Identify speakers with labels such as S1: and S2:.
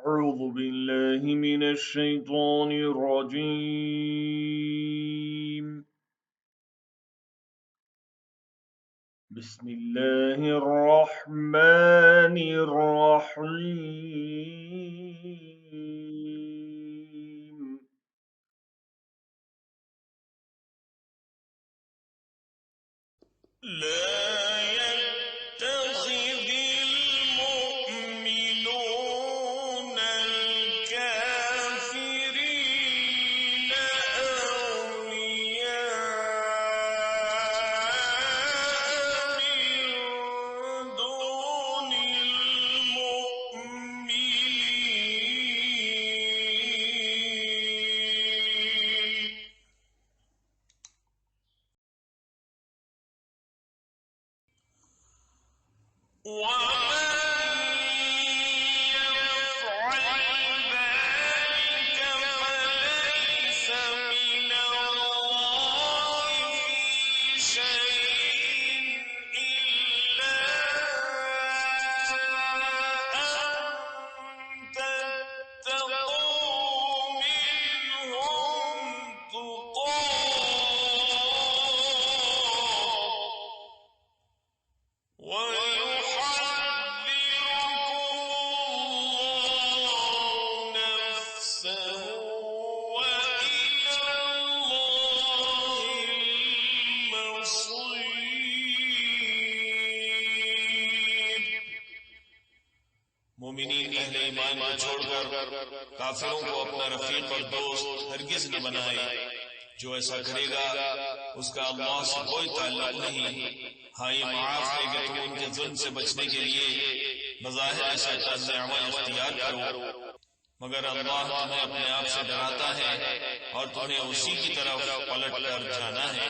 S1: أعوذ بالله من الشيطان الرجيم. بسم الله الرحمن الرحيم. لا يتخذ المؤمنون الكافرين أولياء من دون المؤمنين ومن يفعل ذلك فليس من الله في شيء إلا أن تتقوا منهم تقاه ويحذركم الله نفسه وإلى الله المصير। मोमिनीन अहले ईमान को छोड़कर काफिरों को अपना रफीक और दोस्त हरगिज न बनाए। जो ऐसा करेगा उसका अल्लाह से कोई ताल्लुक नहीं। हाँ, ये माफ करेगा तुम उनके जुल्म से बचने के लिए बज़ाहिर ऐसा तर्ज़ अमल इख्तियार करो, मगर अल्लाह तुम्हें अपने आप से डराता है और तुम्हें उसी की तरफ पलट कर जाना है।